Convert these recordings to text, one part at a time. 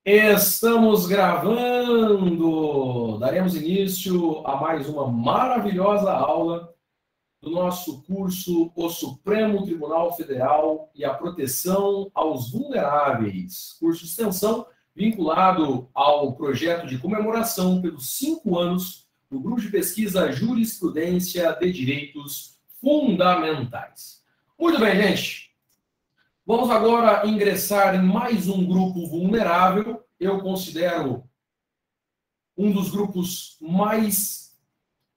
Estamos gravando! Daremos início a mais uma maravilhosa aula do nosso curso O Supremo Tribunal Federal e a Proteção aos Vulneráveis, curso de extensão vinculado ao projeto de comemoração pelos 5 anos do Grupo de Pesquisa Jurisprudência de Direitos Fundamentais. Muito bem, gente. Vamos agora ingressar em mais um grupo vulnerável. Eu considero um dos grupos mais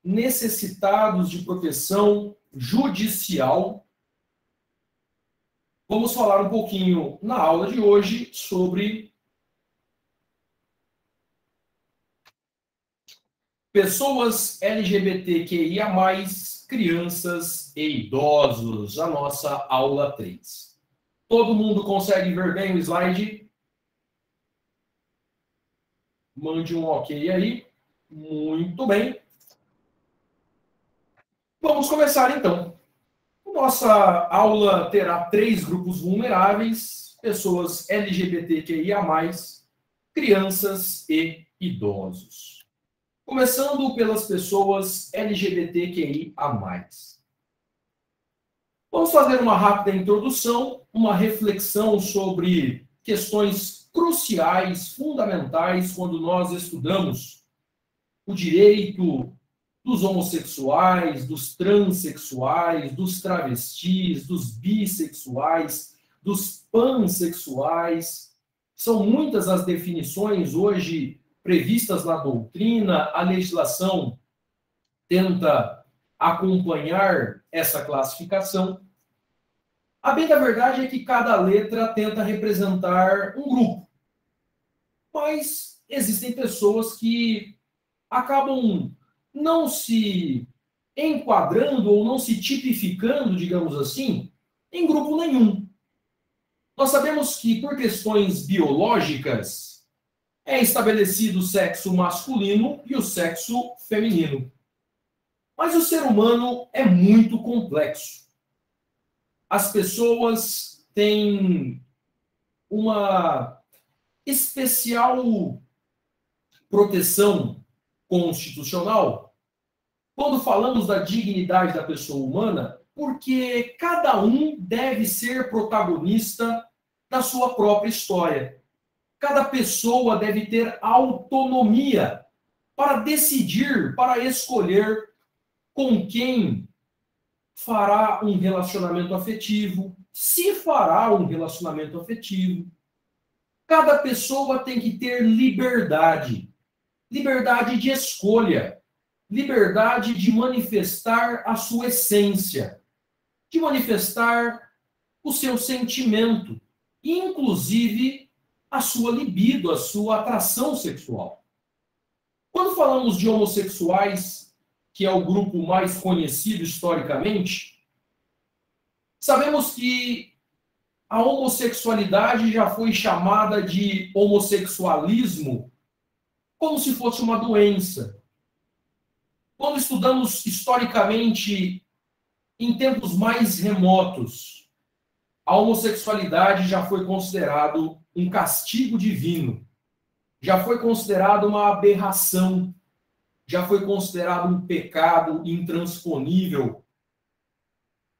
necessitados de proteção judicial. Vamos falar um pouquinho na aula de hoje sobre pessoas LGBTQIA+, crianças e idosos, a nossa aula 3. Todo mundo consegue ver bem o slide? Mande um ok aí. Muito bem. Vamos começar, então. Nossa aula terá 3 grupos vulneráveis: pessoas LGBTQIA+, crianças e idosos. Começando pelas pessoas LGBTQIA+. Vamos fazer uma rápida introdução, uma reflexão sobre questões cruciais, fundamentais, quando nós estudamos o direito dos homossexuais, dos transexuais, dos travestis, dos bissexuais, dos pansexuais. São muitas as definições hoje previstas na doutrina, a legislação tenta acompanhar essa classificação. A bem da verdade é que cada letra tenta representar um grupo. Mas existem pessoas que acabam não se enquadrando ou não se tipificando, digamos assim, em grupo nenhum. Nós sabemos que, por questões biológicas, é estabelecido o sexo masculino e o sexo feminino. Mas o ser humano é muito complexo. As pessoas têm uma especial proteção constitucional quando falamos da dignidade da pessoa humana, porque cada um deve ser protagonista da sua própria história. Cada pessoa deve ter autonomia para decidir, para escolher com quem fará um relacionamento afetivo, se fará um relacionamento afetivo. Cada pessoa tem que ter liberdade, liberdade de escolha, liberdade de manifestar a sua essência, de manifestar o seu sentimento, inclusive a sua libido, a sua atração sexual. Quando falamos de homossexuais, que é o grupo mais conhecido historicamente, sabemos que a homossexualidade já foi chamada de homossexualismo como se fosse uma doença. Quando estudamos historicamente, em tempos mais remotos, a homossexualidade já foi considerado um castigo divino, já foi considerado uma aberração, já foi considerado um pecado intransponível.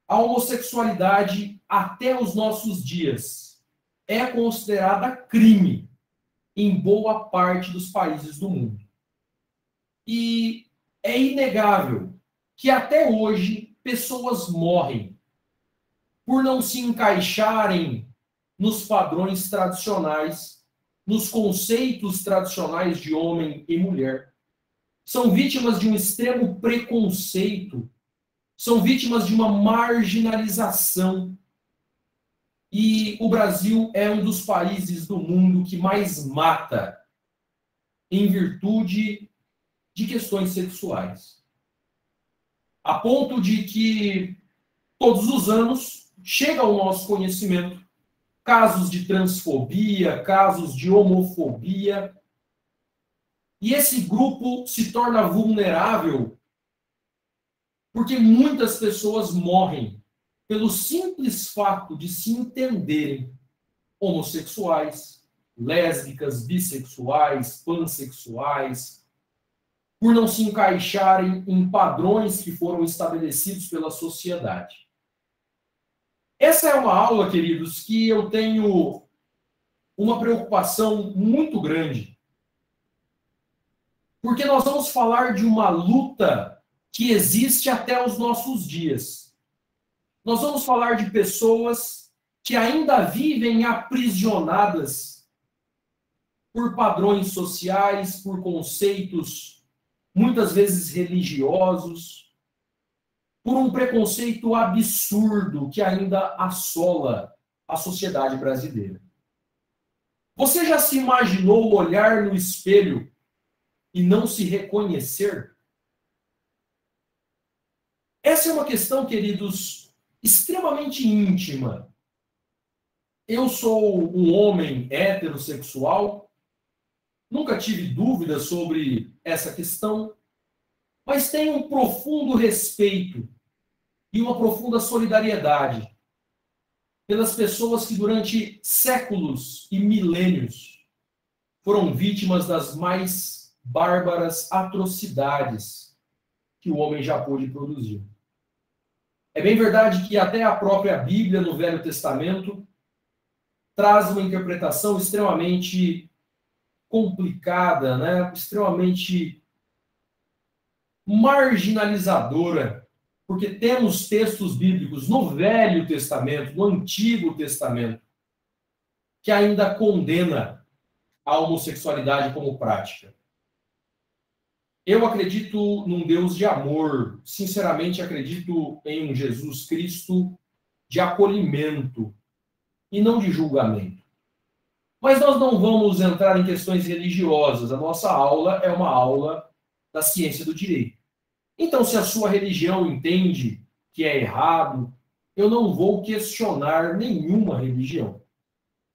A homossexualidade, até os nossos dias, é considerada crime em boa parte dos países do mundo. E é inegável que até hoje pessoas morrem por não se encaixarem nos padrões tradicionais, nos conceitos tradicionais de homem e mulher. São vítimas de um extremo preconceito, são vítimas de uma marginalização. E o Brasil é um dos países do mundo que mais mata em virtude de questões sexuais. A ponto de que, todos os anos, chega ao nosso conhecimento casos de transfobia, casos de homofobia. E esse grupo se torna vulnerável porque muitas pessoas morrem pelo simples fato de se entenderem homossexuais, lésbicas, bissexuais, pansexuais, por não se encaixarem em padrões que foram estabelecidos pela sociedade. Essa é uma aula, queridos, que eu tenho uma preocupação muito grande. Porque nós vamos falar de uma luta que existe até os nossos dias. Nós vamos falar de pessoas que ainda vivem aprisionadas por padrões sociais, por conceitos muitas vezes religiosos, por um preconceito absurdo que ainda assola a sociedade brasileira. Você já se imaginou olhar no espelho e não se reconhecer? Essa é uma questão, queridos, extremamente íntima. Eu sou um homem heterossexual, nunca tive dúvida sobre essa questão, mas tenho um profundo respeito e uma profunda solidariedade pelas pessoas que durante séculos e milênios foram vítimas das mais bárbaras atrocidades que o homem já pôde produzir. É bem verdade que até a própria Bíblia, no Velho Testamento, traz uma interpretação extremamente complicada, né? Extremamente marginalizadora, porque temos textos bíblicos no Velho Testamento, no Antigo Testamento, que ainda condena a homossexualidade como prática. Eu acredito num Deus de amor, sinceramente acredito em um Jesus Cristo de acolhimento e não de julgamento. Mas nós não vamos entrar em questões religiosas, a nossa aula é uma aula da ciência do direito. Então, se a sua religião entende que é errado, eu não vou questionar nenhuma religião.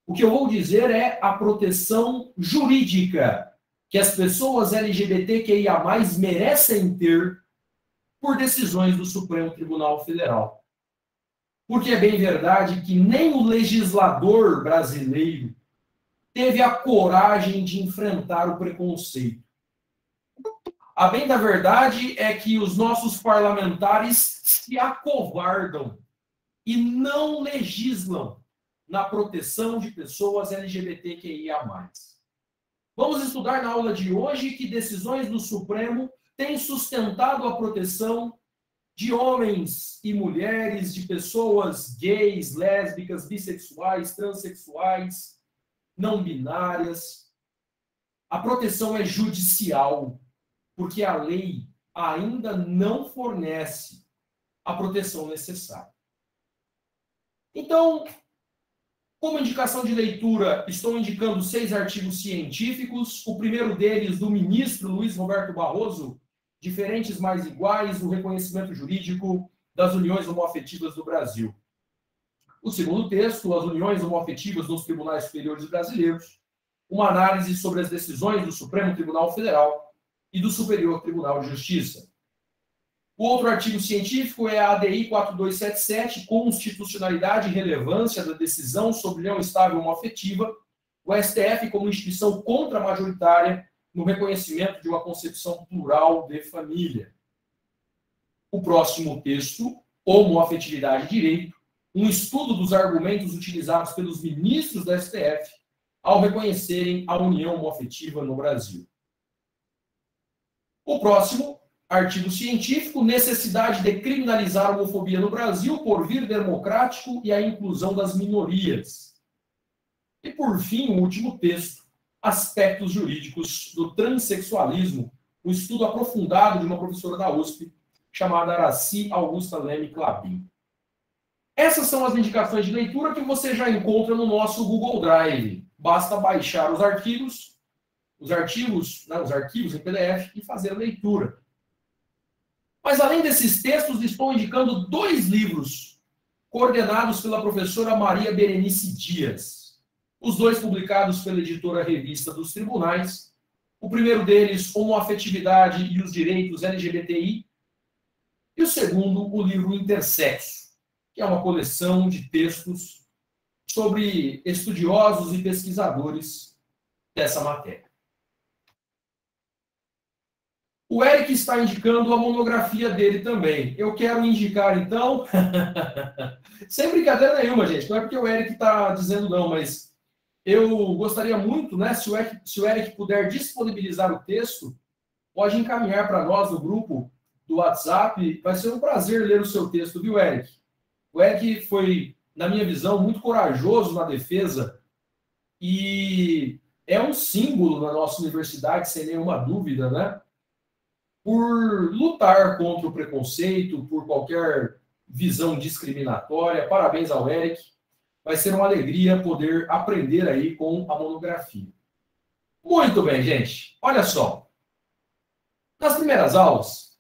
O que eu vou dizer é a proteção jurídica que as pessoas LGBTQIA+, merecem ter por decisões do Supremo Tribunal Federal. Porque é bem verdade que nem o legislador brasileiro teve a coragem de enfrentar o preconceito. A bem da verdade é que os nossos parlamentares se acovardam e não legislam na proteção de pessoas LGBTQIA+. Vamos estudar na aula de hoje que decisões do Supremo têm sustentado a proteção de homens e mulheres, de pessoas gays, lésbicas, bissexuais, transexuais, não binárias. A proteção é judicial, porque a lei ainda não fornece a proteção necessária. Então, como indicação de leitura, estou indicando 6 artigos científicos. O primeiro deles, do ministro Luiz Roberto Barroso, Diferentes mais Iguais, o reconhecimento jurídico das uniões homoafetivas do Brasil. O segundo texto, As uniões homoafetivas nos tribunais superiores brasileiros, uma análise sobre as decisões do Supremo Tribunal Federal e do Superior Tribunal de Justiça. O outro artigo científico é a ADI 4277, Constitucionalidade e Relevância da Decisão sobre União Estável Homoafetiva, o STF como instituição contra-majoritária no reconhecimento de uma concepção plural de família. O próximo texto, Homoafetividade e Direito, um estudo dos argumentos utilizados pelos ministros da STF ao reconhecerem a união homoafetiva no Brasil. O próximo, artigo científico, necessidade de criminalizar a homofobia no Brasil por vir democrático e a inclusão das minorias. E, por fim, o último texto, aspectos jurídicos do transexualismo, um estudo aprofundado de uma professora da USP, chamada Araci Augusta Leme Clabin. Essas são as indicações de leitura que você já encontra no nosso Google Drive. Basta baixar os arquivos em PDF e fazer a leitura. Mas, além desses textos, estou indicando 2 livros coordenados pela professora Maria Berenice Dias. Os 2 publicados pela editora Revista dos Tribunais. O primeiro deles, Homoafetividade e os Direitos LGBTI. E o segundo, o livro Intersexo, que é uma coleção de textos sobre estudiosos e pesquisadores dessa matéria. O Eric está indicando a monografia dele também. Eu quero indicar, então, sem brincadeira nenhuma, gente, não é porque o Eric está dizendo não, mas eu gostaria muito, né, se o Eric puder disponibilizar o texto, pode encaminhar para nós no grupo do WhatsApp. Vai ser um prazer ler o seu texto, viu, Eric? O Eric foi, na minha visão, muito corajoso na defesa e é um símbolo na nossa universidade, sem nenhuma dúvida, né? Por lutar contra o preconceito, por qualquer visão discriminatória. Parabéns ao Eric. Vai ser uma alegria poder aprender aí com a monografia. Muito bem, gente. Olha só. Nas primeiras aulas,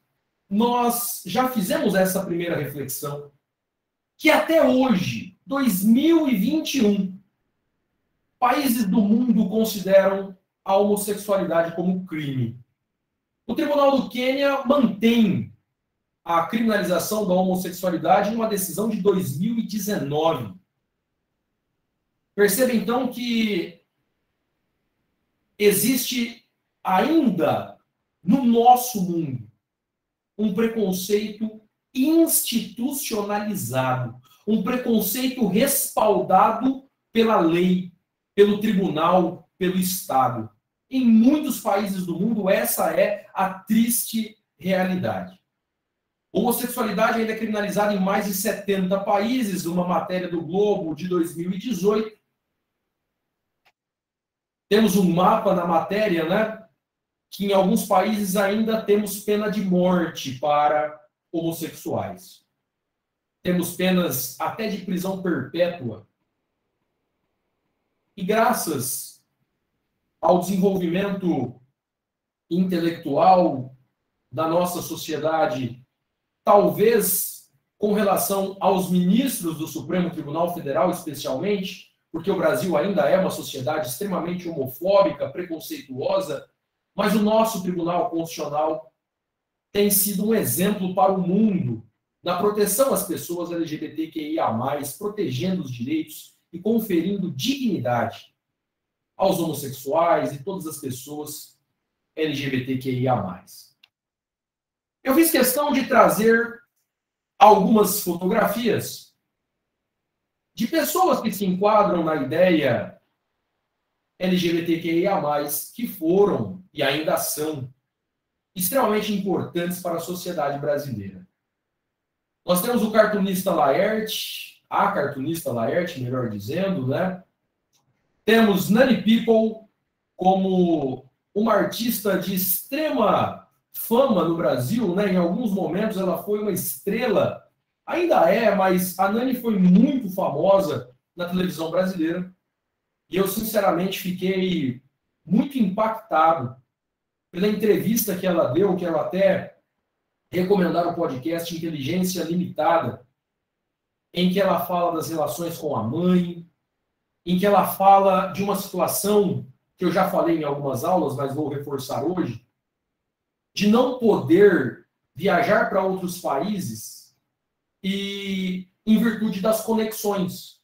nós já fizemos essa primeira reflexão, que até hoje, 2021, países do mundo consideram a homossexualidade como crime. O Tribunal do Quênia mantém a criminalização da homossexualidade em uma decisão de 2019. Perceba, então, que existe ainda no nosso mundo um preconceito institucionalizado, um preconceito respaldado pela lei, pelo tribunal, pelo Estado. Em muitos países do mundo, essa é a triste realidade. Homossexualidade ainda é criminalizada em mais de 70 países, uma matéria do Globo de 2018. Temos um mapa na matéria, né? Que em alguns países ainda temos pena de morte para homossexuais. Temos penas até de prisão perpétua. E graças ao desenvolvimento intelectual da nossa sociedade, talvez com relação aos ministros do Supremo Tribunal Federal, especialmente, porque o Brasil ainda é uma sociedade extremamente homofóbica, preconceituosa, mas o nosso Tribunal Constitucional tem sido um exemplo para o mundo na proteção às pessoas LGBTQIA+, protegendo os direitos e conferindo dignidade aos homossexuais e todas as pessoas LGBTQIA+. Eu fiz questão de trazer algumas fotografias de pessoas que se enquadram na ideia LGBTQIA+, que foram e ainda são extremamente importantes para a sociedade brasileira. Nós temos o cartunista Laerte, a cartunista Laerte, melhor dizendo, né? Temos Nani People como uma artista de extrema fama no Brasil, né? Em alguns momentos ela foi uma estrela, ainda é, mas a Nani foi muito famosa na televisão brasileira. E eu, sinceramente, fiquei muito impactado pela entrevista que ela deu, que ela até recomendaram o podcast Inteligência Limitada, em que ela fala das relações com a mãe, em que ela fala de uma situação que eu já falei em algumas aulas, mas vou reforçar hoje, de não poder viajar para outros países e em virtude das conexões.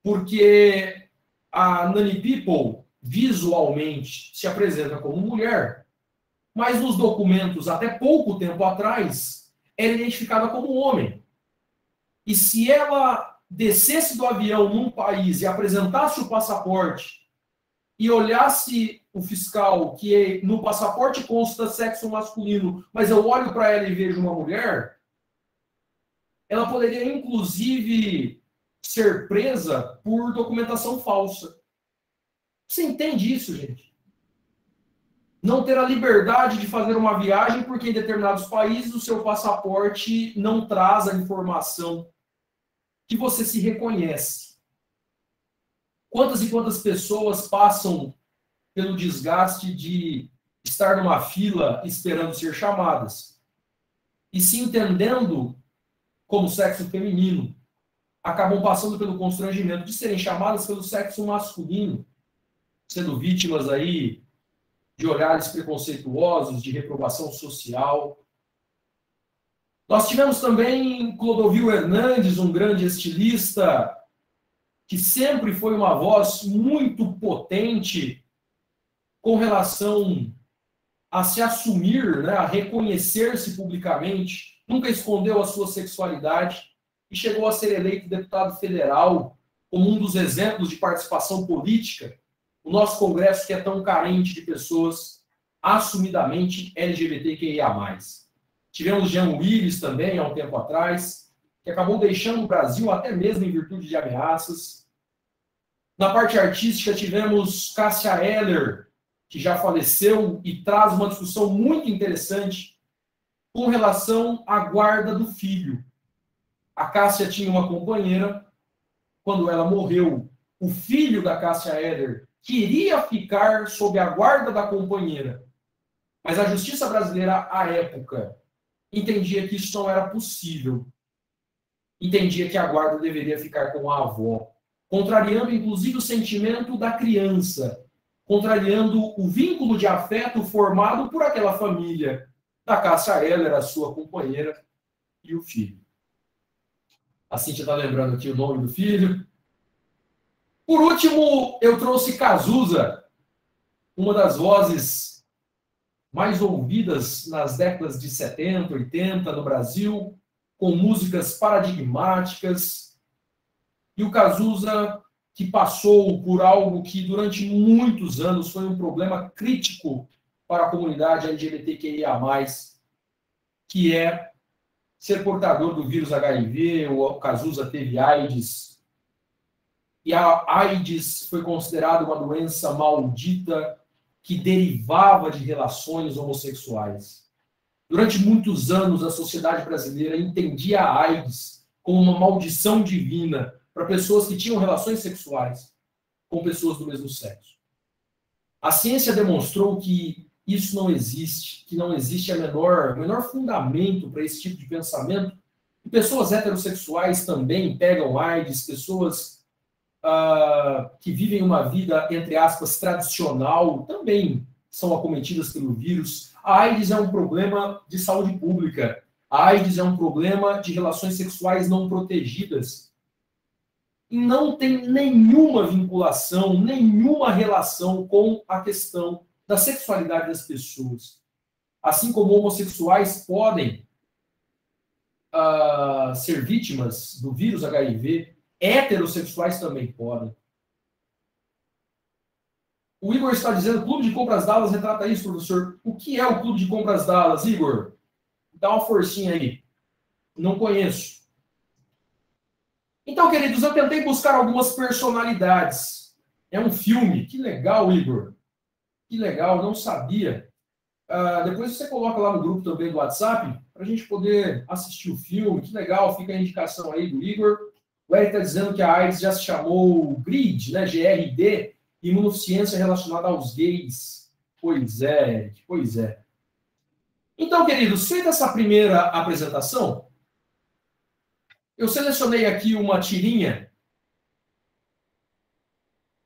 Porque a Nani People visualmente se apresenta como mulher, mas nos documentos, até pouco tempo atrás, era identificada como homem. E se ela descesse do avião num país e apresentasse o passaporte e olhasse o fiscal, que no passaporte consta sexo masculino, mas eu olho para ela e vejo uma mulher, ela poderia, inclusive, ser presa por documentação falsa. Você entende isso, gente? Não ter a liberdade de fazer uma viagem porque em determinados países o seu passaporte não traz a informação que você se reconhece. Quantas e quantas pessoas passam pelo desgaste de estar numa fila esperando ser chamadas e se entendendo como sexo feminino, acabam passando pelo constrangimento de serem chamadas pelo sexo masculino, sendo vítimas aí de olhares preconceituosos, de reprovação social. Nós tivemos também Clodovil Hernandes, um grande estilista, que sempre foi uma voz muito potente com relação a se assumir, né, a reconhecer-se publicamente, nunca escondeu a sua sexualidade e chegou a ser eleito deputado federal como um dos exemplos de participação política, o nosso Congresso que é tão carente de pessoas assumidamente LGBTQIA+. Tivemos Jean Willis também, há um tempo atrás, que acabou deixando o Brasil até mesmo em virtude de ameaças. Na parte artística, tivemos Cássia Eller, que já faleceu e traz uma discussão muito interessante com relação à guarda do filho. A Cássia tinha uma companheira, quando ela morreu, o filho da Cássia Eller queria ficar sob a guarda da companheira, mas a justiça brasileira, à época, entendia que isso não era possível. Entendia que a guarda deveria ficar com a avó, contrariando inclusive o sentimento da criança, contrariando o vínculo de afeto formado por aquela família da Cássia Eller, a sua companheira, e o filho. A Cíntia está lembrando aqui o nome do filho. Por último, eu trouxe Cazuza, uma das vozes mais ouvidas nas décadas de 70, 80 no Brasil, com músicas paradigmáticas. E o Cazuza, que passou por algo que durante muitos anos foi um problema crítico para a comunidade LGBTQIA+, que é ser portador do vírus HIV. O Cazuza teve AIDS, e a AIDS foi considerada uma doença maldita que derivava de relações homossexuais. Durante muitos anos, a sociedade brasileira entendia a AIDS como uma maldição divina para pessoas que tinham relações sexuais com pessoas do mesmo sexo. A ciência demonstrou que isso não existe, que não existe o menor fundamento para esse tipo de pensamento. E pessoas heterossexuais também pegam AIDS, pessoas que vivem uma vida, entre aspas, tradicional, também são acometidas pelo vírus. A AIDS é um problema de saúde pública. A AIDS é um problema de relações sexuais não protegidas. E não tem nenhuma vinculação, nenhuma relação com a questão da sexualidade das pessoas. Assim como homossexuais podem ser vítimas do vírus HIV, heterossexuais também podem. O Igor está dizendo que o Clube de Compras Dallas retrata isso, professor. O que é o Clube de Compras Dallas, Igor? Dá uma forcinha aí. Não conheço. Então, queridos, eu tentei buscar algumas personalidades. É um filme. Que legal, Igor. Que legal, não sabia. Depois você coloca lá no grupo também do WhatsApp, para a gente poder assistir o filme. Que legal, fica a indicação aí do Igor. O Eric está dizendo que a AIDS já se chamou GRID, né? GRD, imunodeficiência relacionada aos gays. Pois é, Eric, pois é. Então, queridos, feita essa primeira apresentação, eu selecionei aqui uma tirinha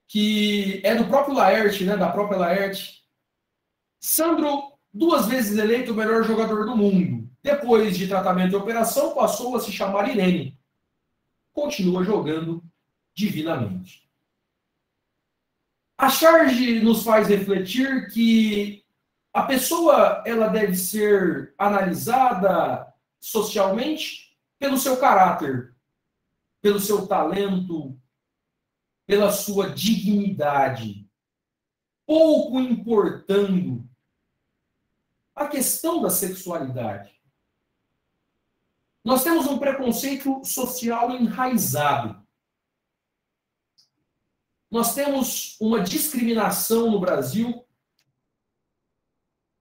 que é do próprio Laerte, né? Da própria Laerte. Sandro, 2 vezes eleito o melhor jogador do mundo. Depois de tratamento e operação, passou a se chamar Irene. Continua jogando divinamente. A charge nos faz refletir que a pessoa ela deve ser analisada socialmente pelo seu caráter, pelo seu talento, pela sua dignidade, pouco importando a questão da sexualidade. Nós temos um preconceito social enraizado. Nós temos uma discriminação no Brasil,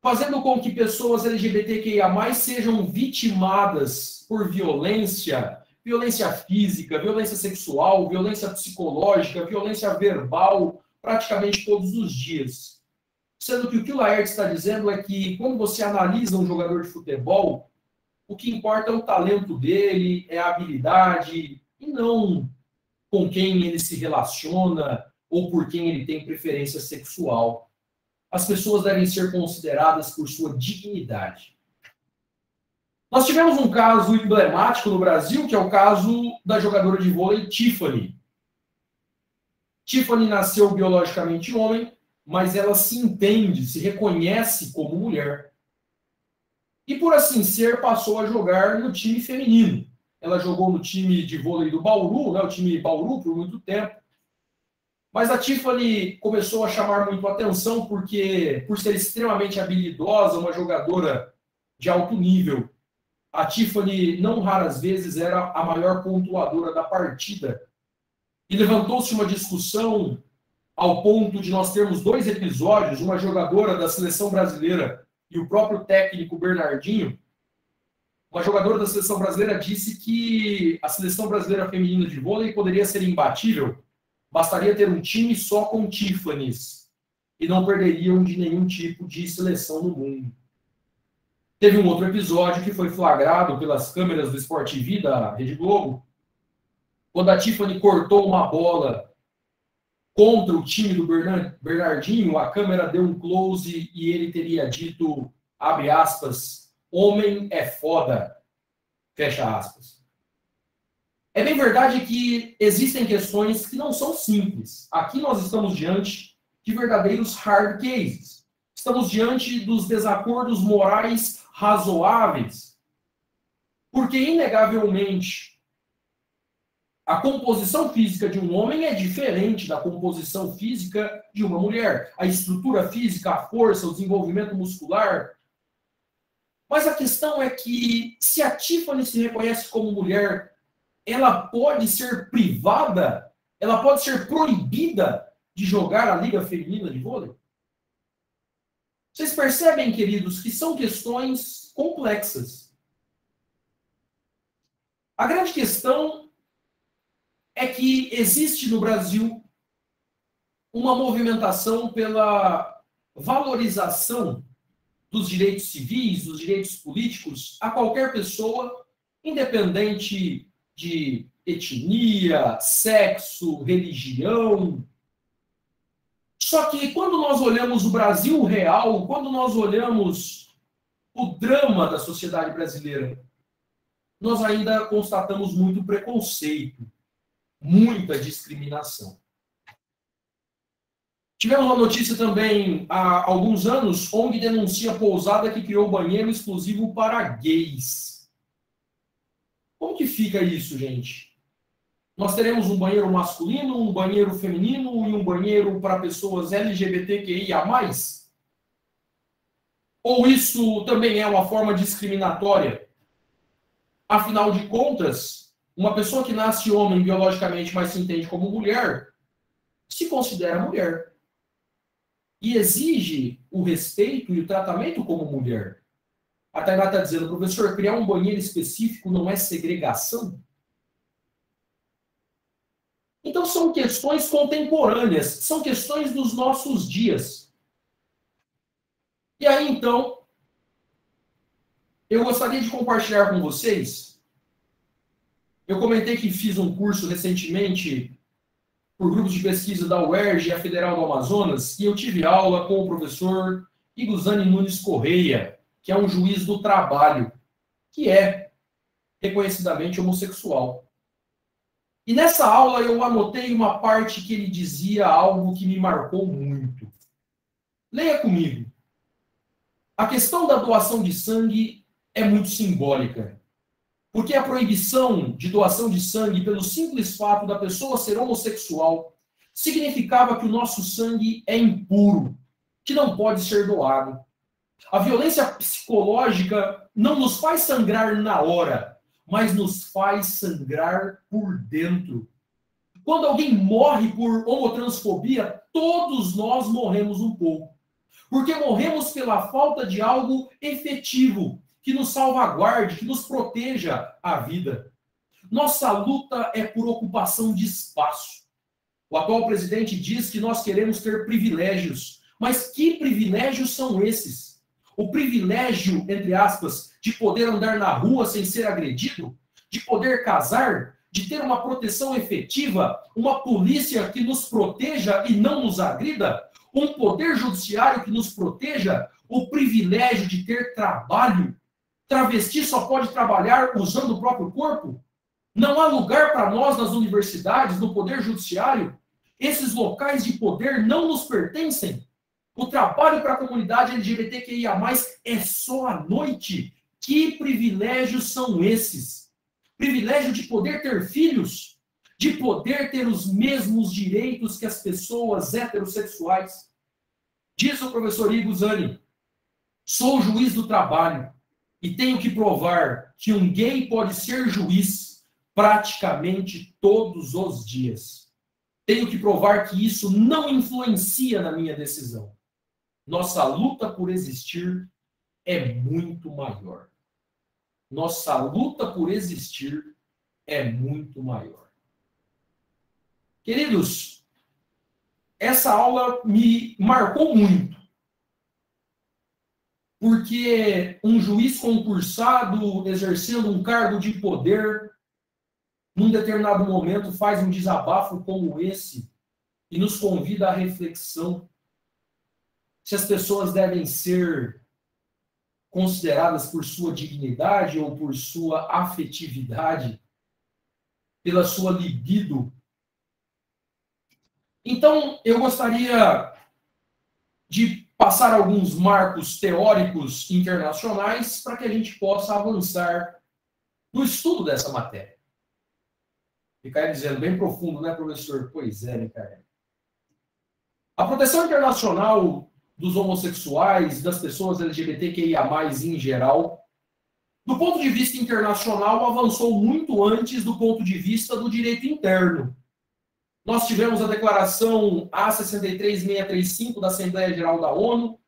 fazendo com que pessoas LGBTQIA+, sejam vitimadas por violência, violência física, violência sexual, violência psicológica, violência verbal, praticamente todos os dias. Sendo que o o Laerte está dizendo é que quando você analisa um jogador de futebol, o que importa é o talento dele, é a habilidade, e não com quem ele se relaciona ou por quem ele tem preferência sexual. As pessoas devem ser consideradas por sua dignidade. Nós tivemos um caso emblemático no Brasil, que é o caso da jogadora de vôlei Tiffany. Tiffany nasceu biologicamente homem, mas ela se entende, se reconhece como mulher. E por assim ser, passou a jogar no time feminino. Ela jogou no time de vôlei do Bauru, né, o time Bauru, por muito tempo. Mas a Tiffany começou a chamar muito a atenção porque, por ser extremamente habilidosa, uma jogadora de alto nível, a Tiffany, não raras vezes, era a maior pontuadora da partida. E levantou-se uma discussão ao ponto de nós termos 2 episódios, uma jogadora da seleção brasileira e o próprio técnico Bernardinho. Uma jogadora da seleção brasileira disse que a seleção brasileira feminina de vôlei poderia ser imbatível, bastaria ter um time só com Tiffany's e não perderiam de nenhum tipo de seleção no mundo. Teve um outro episódio que foi flagrado pelas câmeras do Sport TV da Rede Globo, quando a Tiffany cortou uma bola contra o time do Bernardinho, a câmera deu um close e ele teria dito, abre aspas, homem é foda, fecha aspas. É bem verdade que existem questões que não são simples. Aqui nós estamos diante de verdadeiros hard cases. Estamos diante dos desacordos morais razoáveis. Porque, inegavelmente, a composição física de um homem é diferente da composição física de uma mulher. A estrutura física, a força, o desenvolvimento muscular. Mas a questão é que, se a Tiffany se reconhece como mulher, ela pode ser privada, ela pode ser proibida de jogar a Liga Feminina de Vôlei? Vocês percebem, queridos, que são questões complexas. A grande questão é que existe no Brasil uma movimentação pela valorização dos direitos civis, dos direitos políticos a qualquer pessoa, independente de etnia, sexo, religião. Só que quando nós olhamos o Brasil real, quando nós olhamos o drama da sociedade brasileira, nós ainda constatamos muito preconceito, muita discriminação. Tivemos uma notícia também há alguns anos, ONG denuncia pousada que criou banheiro exclusivo para gays. Como que fica isso, gente? Nós teremos um banheiro masculino, um banheiro feminino e um banheiro para pessoas LGBTQIA+. Ou isso também é uma forma discriminatória? Afinal de contas, uma pessoa que nasce homem biologicamente, mas se entende como mulher, se considera mulher. E exige o respeito e o tratamento como mulher. A Tainá está dizendo, professor, criar um banheiro específico não é segregação? Então, são questões contemporâneas, são questões dos nossos dias. E aí, então, eu gostaria de compartilhar com vocês. Eu comentei que fiz um curso recentemente por grupos de pesquisa da UERJ e a Federal do Amazonas, e eu tive aula com o professor Iguzane Nunes Correia, que é um juiz do trabalho, que é reconhecidamente homossexual. E nessa aula eu anotei uma parte que ele dizia algo que me marcou muito. Leia comigo. A questão da doação de sangue é muito simbólica. Porque a proibição de doação de sangue pelo simples fato da pessoa ser homossexual significava que o nosso sangue é impuro, que não pode ser doado. A violência psicológica não nos faz sangrar na hora, mas nos faz sangrar por dentro. Quando alguém morre por homotransfobia, todos nós morremos um pouco. Porque morremos pela falta de algo efetivo, que nos salvaguarde, que nos proteja a vida. Nossa luta é por ocupação de espaço. O atual presidente diz que nós queremos ter privilégios. Mas que privilégios são esses? O privilégio, entre aspas, de poder andar na rua sem ser agredido? De poder casar? De ter uma proteção efetiva? Uma polícia que nos proteja e não nos agrida? Um poder judiciário que nos proteja? O privilégio de ter trabalho? Travesti só pode trabalhar usando o próprio corpo? Não há lugar para nós nas universidades, no poder judiciário? Esses locais de poder não nos pertencem. O trabalho para a comunidade LGBTQIA+, é só à noite. Que privilégios são esses? Privilégio de poder ter filhos? De poder ter os mesmos direitos que as pessoas heterossexuais? Diz o professor Igor Zani: sou juiz do trabalho e tenho que provar que um gay pode ser juiz praticamente todos os dias. Tenho que provar que isso não influencia na minha decisão. Nossa luta por existir é muito maior. Nossa luta por existir é muito maior. Queridos, essa aula me marcou muito. Porque um juiz concursado, exercendo um cargo de poder, num determinado momento faz um desabafo como esse e nos convida à reflexão se as pessoas devem ser consideradas por sua dignidade ou por sua afetividade, pela sua libido. Então, eu gostaria de passar alguns marcos teóricos internacionais para que a gente possa avançar no estudo dessa matéria. Ficar dizendo bem profundo, né, professor? Pois é, né, cara? A proteção internacional dos homossexuais, das pessoas LGBTQIA+, em geral, do ponto de vista internacional, avançou muito antes do ponto de vista do direito interno. Nós tivemos a declaração A63635 da Assembleia Geral da ONU,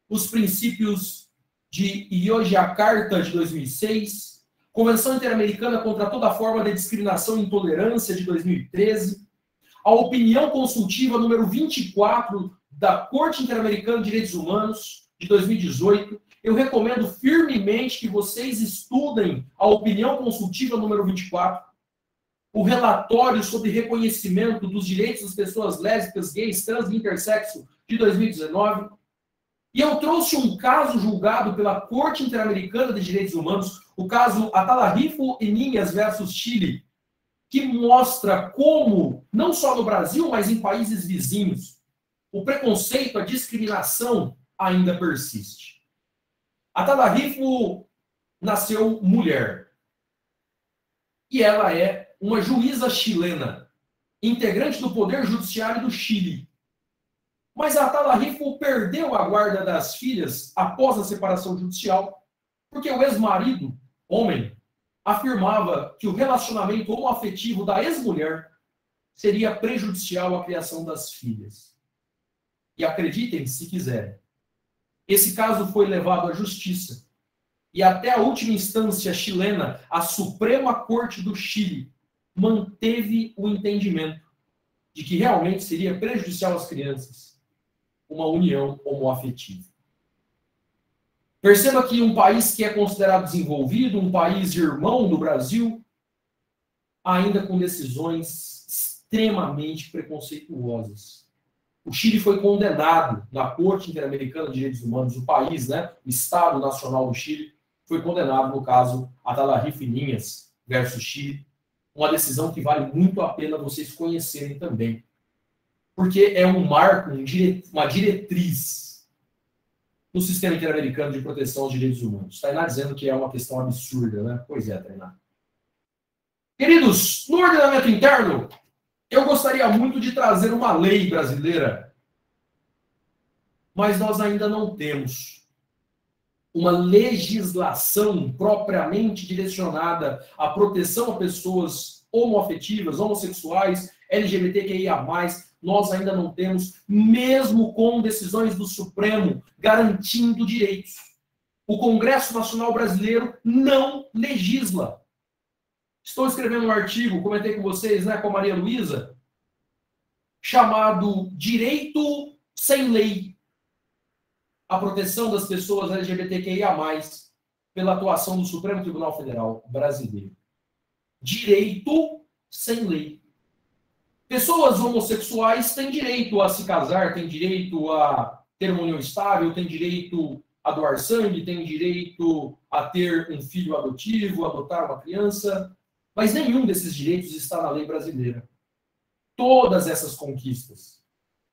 os princípios de Yogyakarta de 2006, Convenção Interamericana contra toda forma de discriminação e intolerância de 2013, a opinião consultiva número 24 da Corte Interamericana de Direitos Humanos de 2018. Eu recomendo firmemente que vocês estudem a opinião consultiva número 24, o relatório sobre reconhecimento dos direitos das pessoas lésbicas, gays, trans e intersexo de 2019. E eu trouxe um caso julgado pela Corte Interamericana de Direitos Humanos, o caso Atalariffo e Ninhas versus Chile, que mostra como, não só no Brasil, mas em países vizinhos, o preconceito, a discriminação ainda persiste. Atalariffo nasceu mulher. E ela é uma juíza chilena, integrante do Poder Judiciário do Chile. Mas a Atalariffo perdeu a guarda das filhas após a separação judicial, porque o ex-marido, homem, afirmava que o relacionamento homoafetivo da ex-mulher seria prejudicial à criação das filhas. E acreditem se quiserem, esse caso foi levado à justiça. E até a última instância chilena, a Suprema Corte do Chile, manteve o entendimento de que realmente seria prejudicial às crianças uma união homoafetiva. Perceba que um país que é considerado desenvolvido, um país irmão do Brasil, ainda com decisões extremamente preconceituosas. O Chile foi condenado na Corte Interamericana de Direitos Humanos, o país, né, o Estado Nacional do Chile, foi condenado no caso Atalariffo e Ninhas versus Chile, uma decisão que vale muito a pena vocês conhecerem também. Porque é um marco, uma diretriz no sistema interamericano de proteção aos direitos humanos. Tainá dizendo que é uma questão absurda, né? Pois é, Tainá. Queridos, no ordenamento interno, eu gostaria muito de trazer uma lei brasileira, mas nós ainda não temos uma legislação propriamente direcionada à proteção a pessoas homoafetivas, homossexuais, LGBTQIA+, nós ainda não temos, mesmo com decisões do Supremo garantindo direitos. O Congresso Nacional Brasileiro não legisla. Estou escrevendo um artigo, comentei com vocês, né, com a Maria Luísa, chamado Direito Sem Lei. A proteção das pessoas LGBTQIA+, pela atuação do Supremo Tribunal Federal Brasileiro. Direito sem lei. Pessoas homossexuais têm direito a se casar, têm direito a ter uma união estável, têm direito a doar sangue, têm direito a ter um filho adotivo, adotar uma criança, mas nenhum desses direitos está na lei brasileira. Todas essas conquistas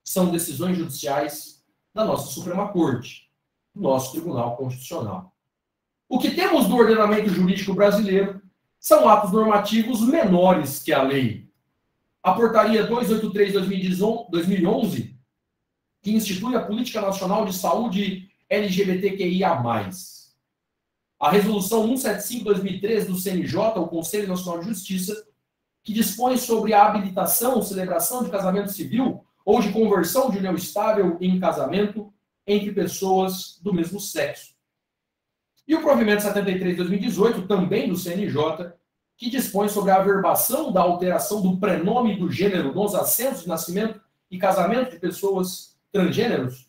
são decisões judiciais da nossa Suprema Corte, do nosso Tribunal Constitucional. O que temos do ordenamento jurídico brasileiro são atos normativos menores que a lei. A Portaria 283/2011, que institui a Política Nacional de Saúde LGBTQIA+. A Resolução 175/2013 do CNJ, o Conselho Nacional de Justiça, que dispõe sobre a habilitação, celebração de casamento civil ou de conversão de união estável em casamento entre pessoas do mesmo sexo. E o Provimento 73/2018, também do CNJ, que dispõe sobre a averbação da alteração do prenome do gênero nos assentos de nascimento e casamento de pessoas transgêneros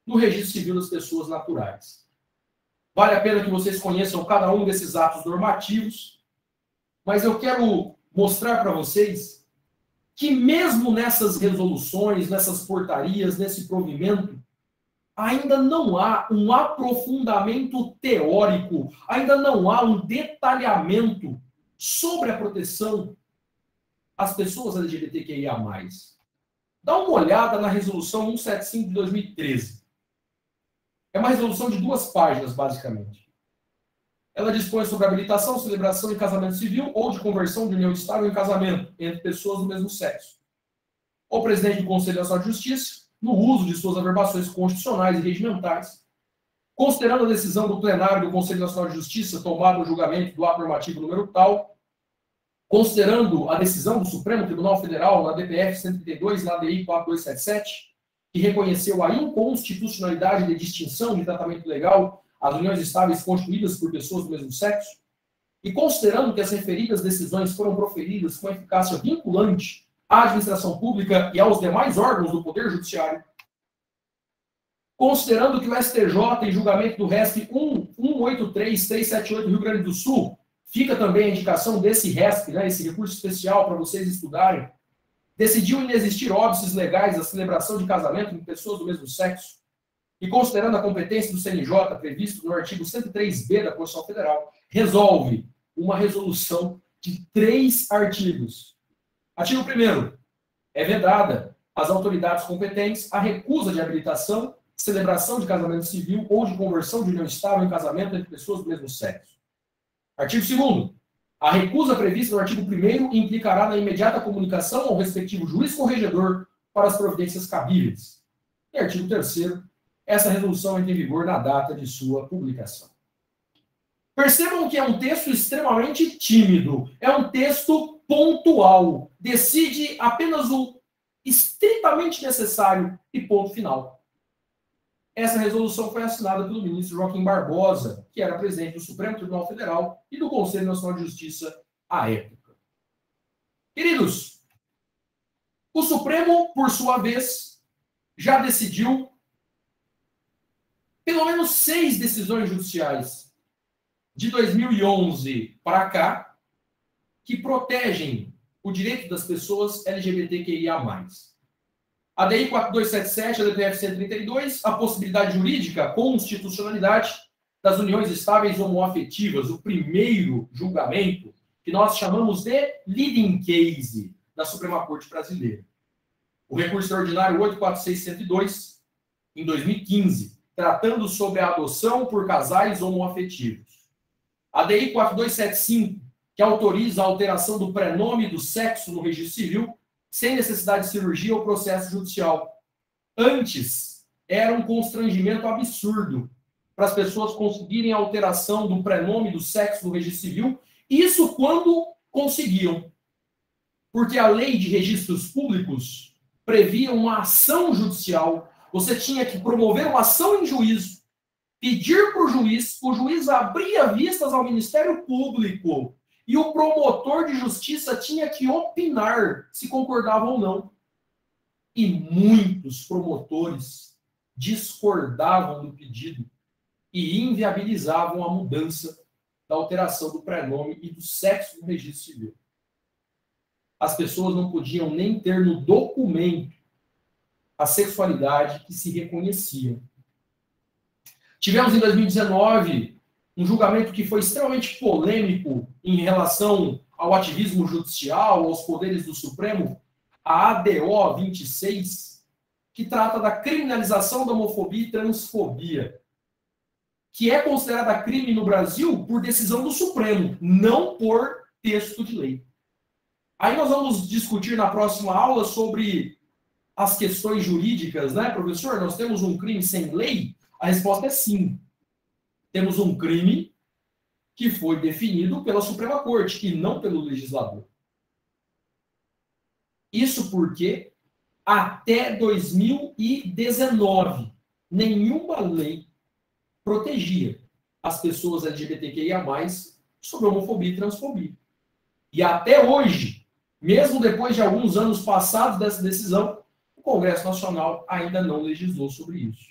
no registro civil das pessoas naturais. Vale a pena que vocês conheçam cada um desses atos normativos, mas eu quero mostrar para vocês que mesmo nessas resoluções, nessas portarias, nesse provimento, ainda não há um aprofundamento teórico, ainda não há um detalhamento sobre a proteção às pessoas LGBTQIA+. Dá uma olhada na Resolução 175 de 2013. É uma resolução de 2 páginas, basicamente. Ela dispõe sobre a habilitação, celebração e casamento civil ou de conversão de união estável em casamento entre pessoas do mesmo sexo. O presidente do Conselho Nacional de Justiça, no uso de suas averbações constitucionais e regimentais, considerando a decisão do plenário do Conselho Nacional de Justiça tomada no julgamento do ato normativo número tal, considerando a decisão do Supremo Tribunal Federal na DPF 132 e na DI 4277, que reconheceu a inconstitucionalidade de distinção de tratamento legal às uniões estáveis constituídas por pessoas do mesmo sexo, e considerando que as referidas decisões foram proferidas com eficácia vinculante à administração pública e aos demais órgãos do Poder Judiciário, considerando que o STJ, em julgamento do RESP 183-378 do Rio Grande do Sul, fica também a indicação desse RESP, né, esse recurso especial para vocês estudarem, decidiu inexistir óbices legais à celebração de casamento entre pessoas do mesmo sexo, e considerando a competência do CNJ, previsto no artigo 103b da Constituição Federal, resolve uma resolução de 3 artigos. Artigo 1º. É vedada às autoridades competentes a recusa de habilitação, celebração de casamento civil ou de conversão de união estável em casamento entre pessoas do mesmo sexo. Artigo 2º. A recusa prevista no artigo 1º implicará na imediata comunicação ao respectivo juiz corregedor para as providências cabíveis. E artigo 3º. Essa resolução entra em vigor na data de sua publicação. Percebam que é um texto extremamente tímido, é um texto pontual, decide apenas o estritamente necessário e ponto final. Essa resolução foi assinada pelo ministro Joaquim Barbosa, que era presidente do Supremo Tribunal Federal e do Conselho Nacional de Justiça à época. Queridos, o Supremo, por sua vez, já decidiu pelo menos 6 decisões judiciais de 2011 para cá que protegem o direito das pessoas LGBTQIA+. A DI 4277, a DPF 132, a possibilidade jurídica, a constitucionalidade das uniões estáveis homoafetivas, o primeiro julgamento, que nós chamamos de leading case da Suprema Corte Brasileira. O recurso extraordinário 84602, em 2015, tratando sobre a adoção por casais homoafetivos. A DI 4275, que autoriza a alteração do prenome do sexo no registro civil, sem necessidade de cirurgia ou processo judicial. Antes, era um constrangimento absurdo para as pessoas conseguirem a alteração do prenome do sexo no registro civil, isso quando conseguiam. Porque a lei de registros públicos previa uma ação judicial. Você tinha que promover uma ação em juízo, pedir para o juiz abria vistas ao Ministério Público e o promotor de justiça tinha que opinar se concordava ou não. E muitos promotores discordavam do pedido e inviabilizavam a mudança da alteração do prenome e do sexo no registro civil. As pessoas não podiam nem ter no documento a sexualidade que se reconhecia. Tivemos em 2019 um julgamento que foi extremamente polêmico em relação ao ativismo judicial, aos poderes do Supremo, a ADO 26, que trata da criminalização da homofobia e transfobia, que é considerada crime no Brasil por decisão do Supremo, não por texto de lei. Aí nós vamos discutir na próxima aula sobre as questões jurídicas, né, professor? Nós temos um crime sem lei? A resposta é sim. Temos um crime que foi definido pela Suprema Corte e não pelo legislador. Isso porque até 2019 nenhuma lei protegia as pessoas LGBTQIA+, sobre homofobia e transfobia. E até hoje, mesmo depois de alguns anos passados dessa decisão, o Congresso Nacional ainda não legislou sobre isso.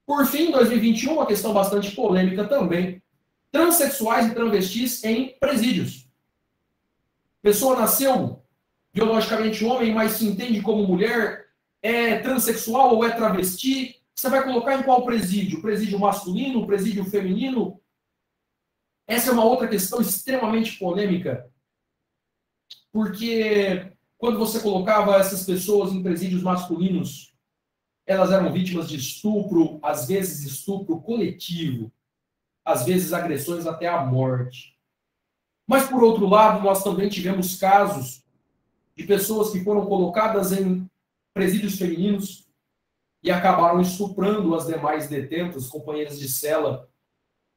Por fim, em 2021, uma questão bastante polêmica também, transexuais e travestis em presídios. Pessoa nasceu biologicamente homem, mas se entende como mulher, é transexual ou é travesti, você vai colocar em qual presídio? Presídio masculino, presídio feminino? Essa é uma outra questão extremamente polêmica, porque quando você colocava essas pessoas em presídios masculinos, elas eram vítimas de estupro, às vezes estupro coletivo, às vezes agressões até a morte. Mas, por outro lado, nós também tivemos casos de pessoas que foram colocadas em presídios femininos e acabaram estuprando as demais detentas, companheiras de cela.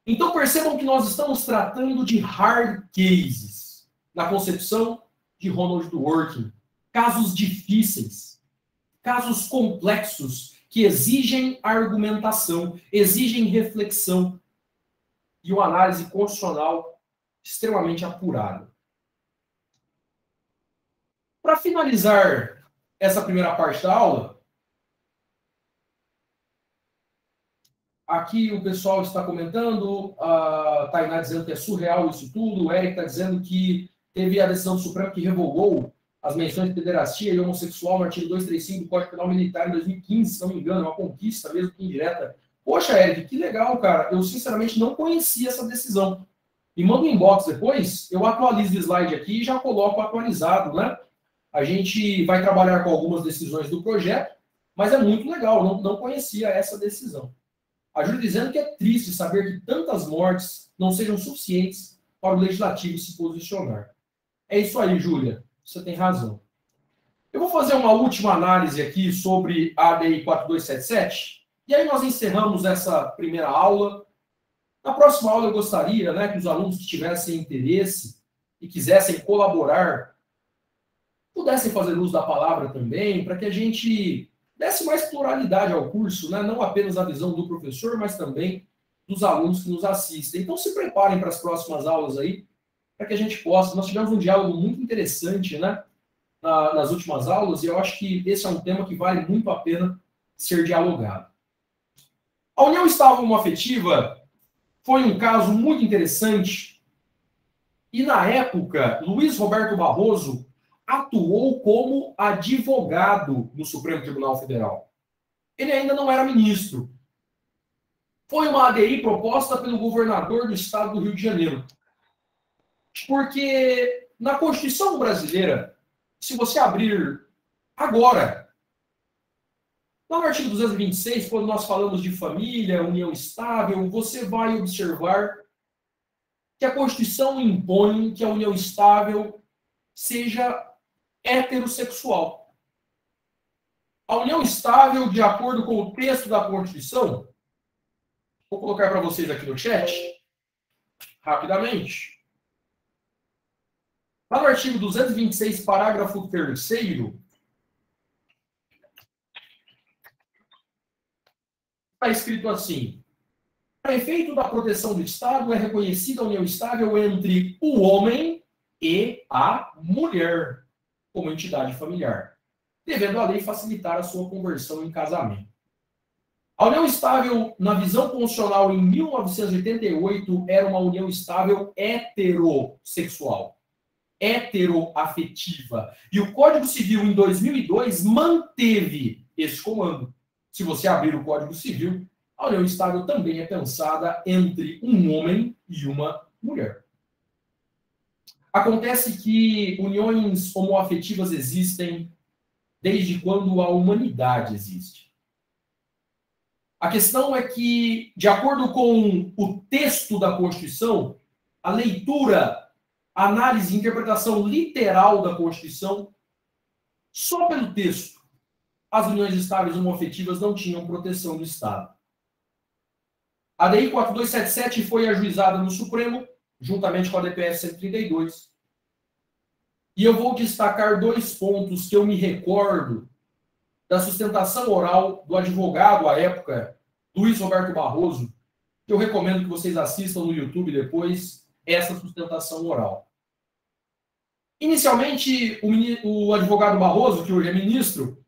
Então percebam que nós estamos tratando de hard cases, na concepção de Ronald Dworkin. Casos difíceis, casos complexos, que exigem argumentação, exigem reflexão e uma análise constitucional extremamente apurada. Para finalizar essa primeira parte da aula, aqui o pessoal está comentando, a Tainá dizendo que é surreal isso tudo, o Eric está dizendo que teve a decisão do Supremo que revogou as menções de pederastia e homossexual no artigo 235 do Código Penal Militar em 2015, se não me engano, uma conquista mesmo que indireta. Poxa, Eric, que legal, cara. Eu sinceramente não conhecia essa decisão. Me manda um inbox depois, eu atualizo o slide aqui e já coloco atualizado, né? A gente vai trabalhar com algumas decisões do projeto, mas é muito legal, não conhecia essa decisão. A Júlia dizendo que é triste saber que tantas mortes não sejam suficientes para o legislativo se posicionar. É isso aí, Júlia, você tem razão. Eu vou fazer uma última análise aqui sobre a ADI 4277, e aí nós encerramos essa primeira aula. Na próxima aula eu gostaria, né, que os alunos que tivessem interesse e quisessem colaborar pudessem fazer uso da palavra também, para que a gente desse mais pluralidade ao curso, né? Não apenas a visão do professor, mas também dos alunos que nos assistem. Então se preparem para as próximas aulas aí, para que a gente possa... Nós tivemos um diálogo muito interessante, né, nas últimas aulas, e eu acho que esse é um tema que vale muito a pena ser dialogado. A união estável homoafetiva foi um caso muito interessante, e na época, Luiz Roberto Barroso atuou como advogado no Supremo Tribunal Federal. Ele ainda não era ministro. Foi uma ADI proposta pelo governador do estado do Rio de Janeiro. Porque na Constituição brasileira, se você abrir agora, lá no artigo 226, quando nós falamos de família, união estável, você vai observar que a Constituição impõe que a união estável seja heterossexual. A união estável, de acordo com o texto da Constituição, vou colocar para vocês aqui no chat, rapidamente. Lá no artigo 226, parágrafo 3º, está escrito assim: para efeito da proteção do Estado, é reconhecida a união estável entre o homem e a mulher, como entidade familiar, devendo a lei facilitar a sua conversão em casamento. A união estável, na visão constitucional em 1988, era uma união estável heterossexual, heteroafetiva. E o Código Civil, em 2002, manteve esse comando. Se você abrir o Código Civil, a união estável também é pensada entre um homem e uma mulher. Acontece que uniões homoafetivas existem desde quando a humanidade existe. A questão é que, de acordo com o texto da Constituição, a leitura, a análise e interpretação literal da Constituição, só pelo texto, as uniões estáveis homoafetivas não tinham proteção do Estado. A DI 4277 foi ajuizada no Supremo, juntamente com a DPF 132. E eu vou destacar 2 pontos que eu me recordo da sustentação oral do advogado, à época, Luiz Roberto Barroso, que eu recomendo que vocês assistam no YouTube depois, essa sustentação oral. Inicialmente, o advogado Barroso, que hoje é ministro,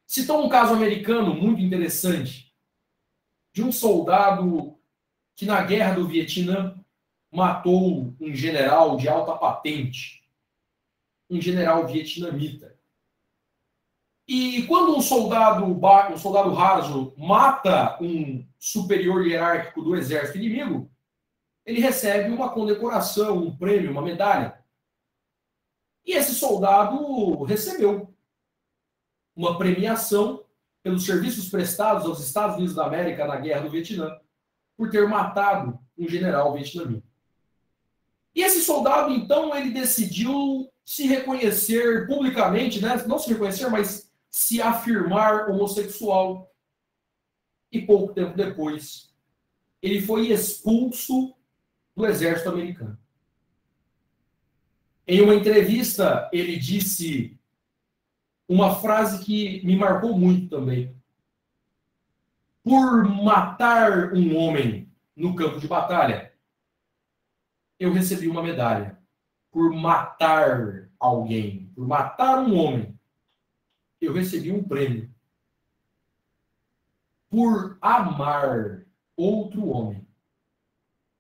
citou um caso americano muito interessante, de um soldado que na guerra do Vietnã matou um general de alta patente, um general vietnamita. E quando um soldado raso mata um superior hierárquico do exército inimigo, ele recebe uma condecoração, um prêmio, uma medalha. E esse soldado recebeu uma premiação pelos serviços prestados aos Estados Unidos da América na Guerra do Vietnã, por ter matado um general vietnamita. E esse soldado, então, ele decidiu se reconhecer publicamente, né? Não se reconhecer, mas se afirmar homossexual. E pouco tempo depois, ele foi expulso do exército americano. Em uma entrevista, ele disse uma frase que me marcou muito também. Por matar um homem no campo de batalha, eu recebi uma medalha. Por matar alguém, por matar um homem, eu recebi um prêmio. Por amar outro homem,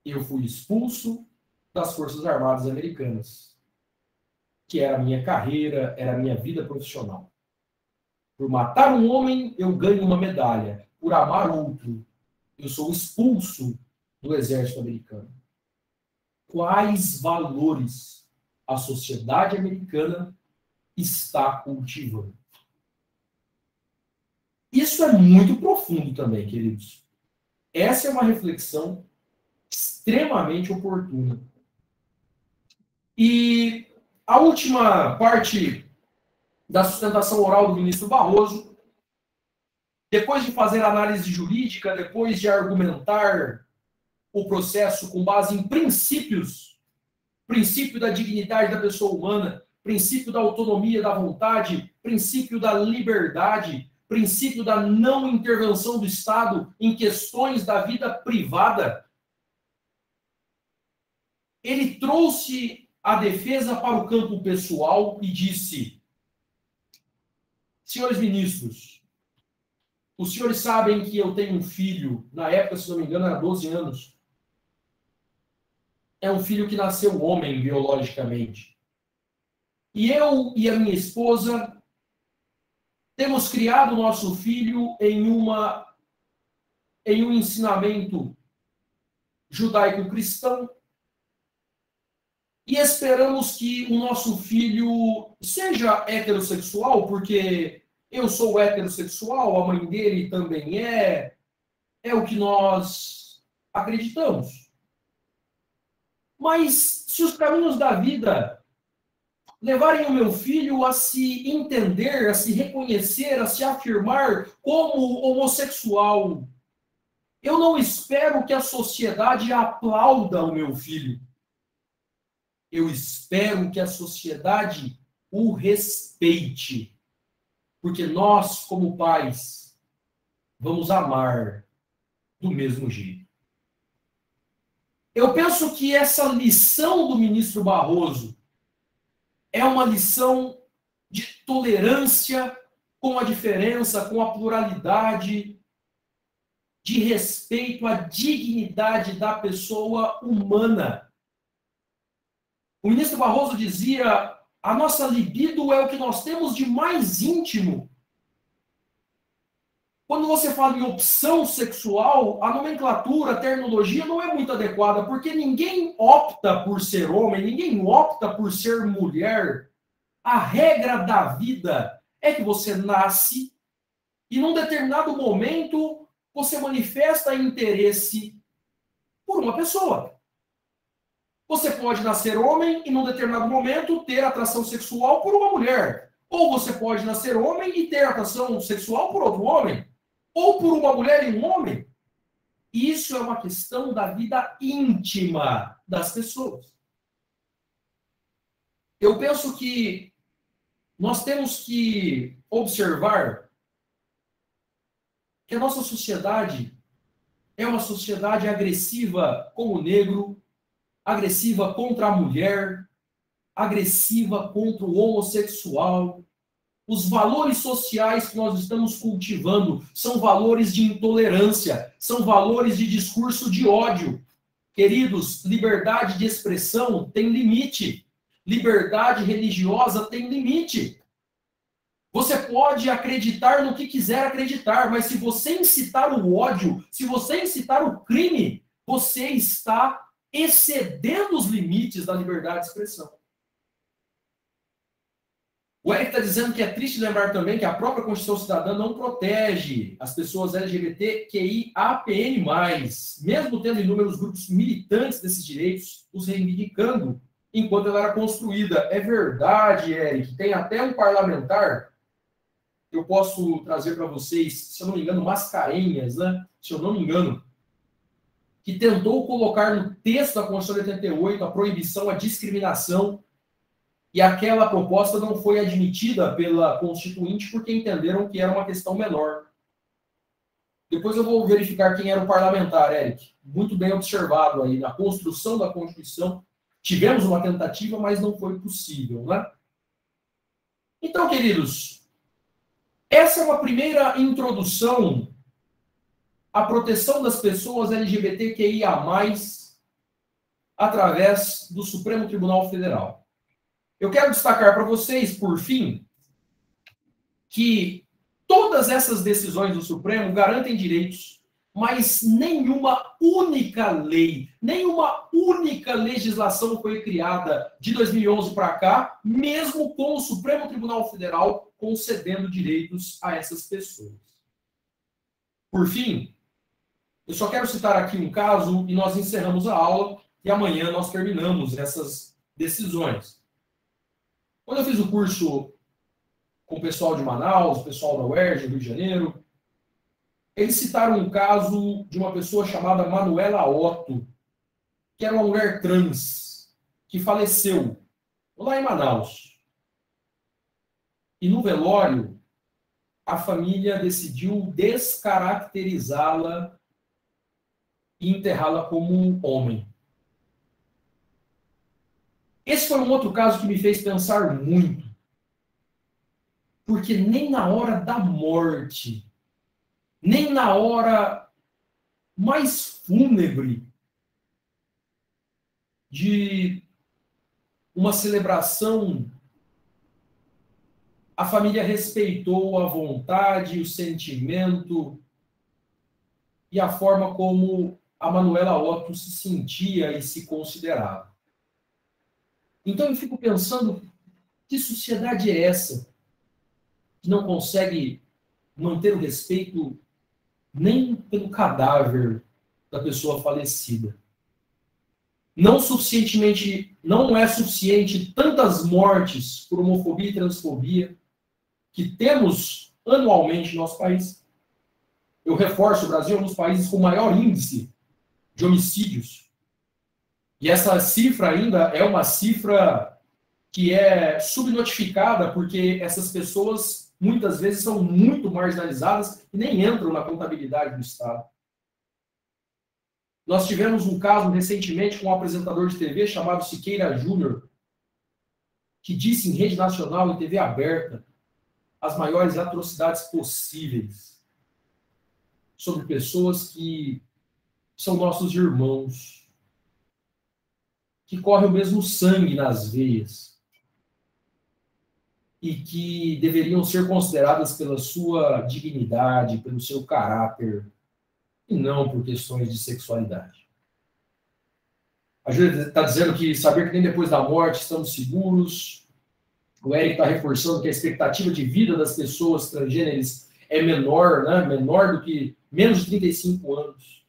eu fui expulso das Forças Armadas Americanas, que era a minha carreira, era a minha vida profissional. Por matar um homem, eu ganho uma medalha. Por amar outro, eu sou expulso do exército americano. Quais valores a sociedade americana está cultivando? Isso é muito profundo também, queridos. Essa é uma reflexão extremamente oportuna. E a última parte da sustentação oral do ministro Barroso, depois de fazer análise jurídica, depois de argumentar o processo com base em princípios, princípio da dignidade da pessoa humana, princípio da autonomia da vontade, princípio da liberdade, princípio da não intervenção do Estado em questões da vida privada, ele trouxe a defesa para o campo pessoal e disse: senhores ministros, os senhores sabem que eu tenho um filho, na época, se não me engano, era 12 anos. É um filho que nasceu homem biologicamente. E eu e a minha esposa temos criado o nosso filho em um ensinamento judaico-cristão e esperamos que o nosso filho seja heterossexual, porque eu sou heterossexual, a mãe dele também é o que nós acreditamos. Mas se os caminhos da vida levarem o meu filho a se entender, a se reconhecer, a se afirmar como homossexual, eu não espero que a sociedade aplauda o meu filho. Eu espero que a sociedade o respeite. Porque nós, como pais, vamos amar do mesmo jeito. Eu penso que essa lição do ministro Barroso é uma lição de tolerância com a diferença, com a pluralidade, de respeito à dignidade da pessoa humana. O ministro Barroso dizia: a nossa libido é o que nós temos de mais íntimo. Quando você fala em opção sexual, a nomenclatura, a terminologia não é muito adequada, porque ninguém opta por ser homem, ninguém opta por ser mulher. A regra da vida é que você nasce e, num determinado momento, você manifesta interesse por uma pessoa. Você pode nascer homem e, num determinado momento, ter atração sexual por uma mulher. Ou você pode nascer homem e ter atração sexual por outro homem. Ou por uma mulher e um homem. Isso é uma questão da vida íntima das pessoas. Eu penso que nós temos que observar que a nossa sociedade é uma sociedade agressiva com o negro, agressiva contra a mulher, agressiva contra o homossexual. Os valores sociais que nós estamos cultivando são valores de intolerância, são valores de discurso de ódio. Queridos, liberdade de expressão tem limite. Liberdade religiosa tem limite. Você pode acreditar no que quiser acreditar, mas se você incitar o ódio, se você incitar o crime, você está excedendo os limites da liberdade de expressão. O Eric está dizendo que é triste lembrar também que a própria Constituição Cidadã não protege as pessoas LGBTQIAPN+, mesmo tendo inúmeros grupos militantes desses direitos os reivindicando enquanto ela era construída. É verdade, Eric. Tem até um parlamentar, eu posso trazer para vocês, se eu não me engano, Mascarenhas, né? Se eu não me engano, que tentou colocar no texto da Constituição de 88 a proibição à discriminação, e aquela proposta não foi admitida pela Constituinte porque entenderam que era uma questão menor. Depois eu vou verificar quem era o parlamentar, Eric. Muito bem observado aí. Na construção da Constituição, tivemos uma tentativa, mas não foi possível, né? Então, queridos, essa é uma primeira introdução à proteção das pessoas LGBTQIA+, através do Supremo Tribunal Federal. Eu quero destacar para vocês, por fim, que todas essas decisões do Supremo garantem direitos, mas nenhuma única lei, nenhuma única legislação foi criada de 2011 para cá, mesmo com o Supremo Tribunal Federal concedendo direitos a essas pessoas. Por fim, eu só quero citar aqui um caso e nós encerramos a aula e amanhã nós terminamos essas decisões. Quando eu fiz o curso com o pessoal de Manaus, o pessoal da UERJ, Rio de Janeiro, eles citaram um caso de uma pessoa chamada Manuela Otto, que era uma mulher trans, que faleceu lá em Manaus. E no velório, a família decidiu descaracterizá-la e enterrá-la como um homem. Esse foi um outro caso que me fez pensar muito. Porque nem na hora da morte, nem na hora mais fúnebre de uma celebração, a família respeitou a vontade, o sentimento e a forma como a Manuela Otto se sentia e se considerava. Então eu fico pensando, que sociedade é essa que não consegue manter o respeito nem pelo cadáver da pessoa falecida? Não é suficiente tantas mortes por homofobia e transfobia que temos anualmente no nosso país. Eu reforço, o Brasil é um dos países com maior índice de homicídios. E essa cifra ainda é uma cifra que é subnotificada, porque essas pessoas muitas vezes são muito marginalizadas e nem entram na contabilidade do Estado. Nós tivemos um caso recentemente com um apresentador de TV chamado Siqueira Júnior, que disse em rede nacional e TV aberta as maiores atrocidades possíveis sobre pessoas que são nossos irmãos, que corre o mesmo sangue nas veias. e que deveriam ser consideradas pela sua dignidade, pelo seu caráter, e não por questões de sexualidade. A Júlia está dizendo que saber que nem depois da morte estamos seguros. O Eric está reforçando que a expectativa de vida das pessoas transgêneres é menor, né? Menor do que menos de 35 anos.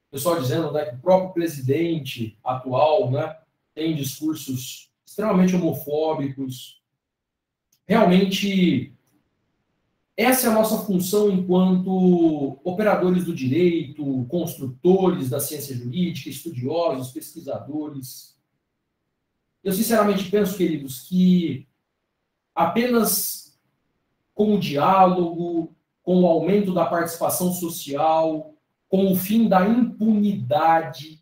O pessoal dizendo, né, que o próprio presidente atual, né, tem discursos extremamente homofóbicos. Realmente, essa é a nossa função enquanto operadores do direito, construtores da ciência jurídica, estudiosos, pesquisadores. Eu sinceramente penso, queridos, que apenas com o diálogo, com o aumento da participação social, com o fim da impunidade,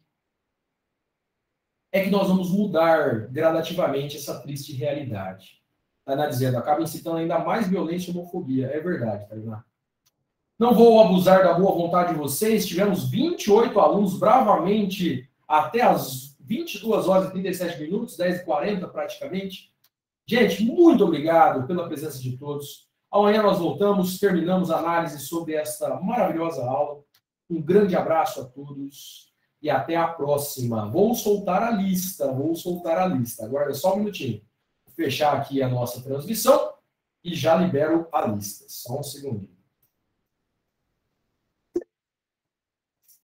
é que nós vamos mudar gradativamente essa triste realidade. Tainá dizendo, acaba incitando ainda mais violência e homofobia. É verdade, Tainá. Não vou abusar da boa vontade de vocês. Tivemos 28 alunos bravamente até as 22 horas e 37 minutos, 10h40 praticamente. Gente, muito obrigado pela presença de todos. Amanhã nós voltamos, terminamos a análise sobre esta maravilhosa aula. Um grande abraço a todos e até a próxima. Vou soltar a lista. Aguarda só um minutinho. Vou fechar aqui a nossa transmissão e já libero a lista. Só um segundinho.